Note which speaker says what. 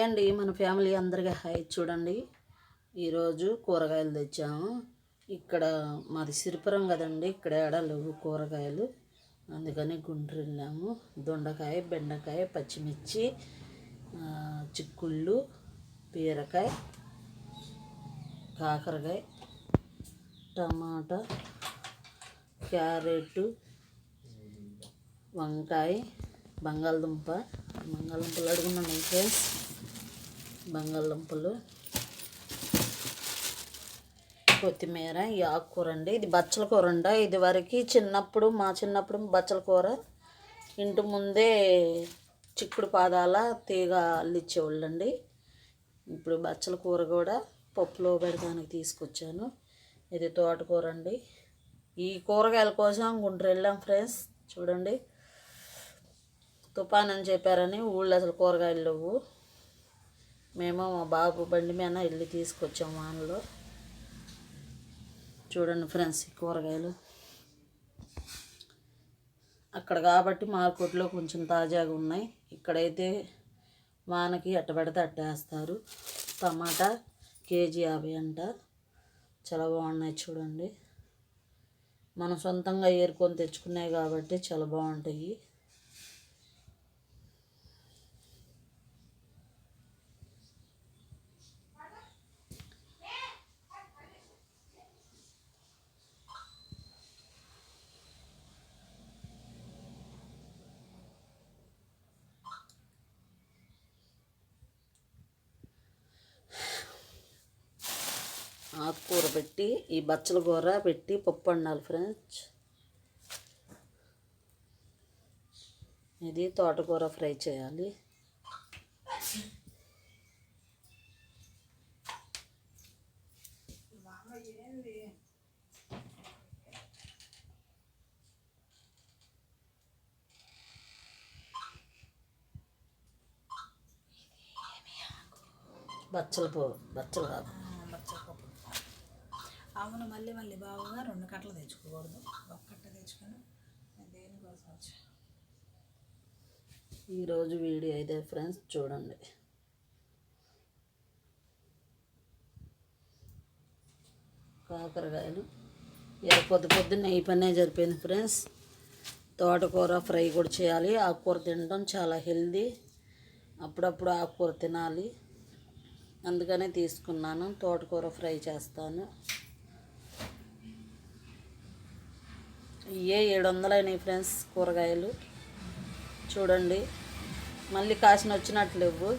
Speaker 1: అండి మన ఫ్యామిలీ అందరికీ హాయ్. చూడండి, ఈరోజు కూరగాయలు తెచ్చాము. ఇక్కడ మాది సిరిపురం కదండి, ఇక్కడ ఎడలేవు కూరగాయలు, అందుకని గుంటూరు వెళ్ళాము. దొండకాయ, బెండకాయ, పచ్చిమిర్చి, చిక్కుళ్ళు, బీరకాయ, కాకరకాయ, టమాటా, క్యారెట్, వంకాయ, బంగాళదుంపలు అడుగున్నాను ఫ్రెండ్స్. బంగాళదుంపలు, కొత్తిమీర, ఈ ఆకుకూర అండి. ఇది బచ్చల కూర అండి. ఇది వరకు మా చిన్నప్పుడు బచ్చల కూర ఇంటి ముందే చిక్కుడు పాదాల తీగ అల్లిచ్చేవాళ్ళండి. ఇప్పుడు బచ్చల కూర కూడా పప్పులో పెడతానికి తీసుకొచ్చాను. ఇది తోటకూర అండి. ఈ కూరగాయల కోసం గుంటూరు వెళ్ళాం ఫ్రెండ్స్. చూడండి, తుఫాన్ అని చెప్పారని ఊళ్ళో అసలు కూరగాయలు లేవు. మేము మా బాబు బండి మీద వెళ్ళి తీసుకొచ్చాము వానలో. చూడండి ఫ్రెండ్స్, ఈ కూరగాయలు అక్కడ కాబట్టి మార్కెట్లో కొంచెం తాజాగా ఉన్నాయి. ఇక్కడైతే వానకి ఎట్ట పెడితే అట్టేస్తారు. టమాటా కేజీ 50 అంట. చాలా బాగున్నాయి చూడండి. మనం సొంతంగా ఏరుకొని తెచ్చుకున్నాయి కాబట్టి చాలా బాగుంటాయి. ఆకుకూర పెట్టి, ఈ బచ్చల కూర పెట్టి పప్పు వండాలి ఫ్రెండ్స్. ఇది తోటకూర ఫ్రై చేయాలి. బచ్చలు కాదు,
Speaker 2: అవును. మళ్ళీ బావుగా 2 కట్టలు తెచ్చుకోకూడదు, ఒక కట్ట తెచ్చుకొని దేనికోసం వచ్చి.
Speaker 1: ఈరోజు వీడియో అయితే ఫ్రెండ్స్ చూడండి. కాకరకాయలు పొద్దున్నే ఈ పనే జరిపోయింది ఫ్రెండ్స్. తోటకూర ఫ్రై కూడా చేయాలి. ఆకుకూర తినడం చాలా హెల్దీ. అప్పుడప్పుడు ఆకుకూర తినాలి, అందుకనే తీసుకున్నాను. తోటకూర ఫ్రై చేస్తాను. ఇవే 700 అయినాయి ఫ్రెండ్స్ కూరగాయలు. చూడండి, మళ్ళీ కాసిన వచ్చినట్లు లేవు.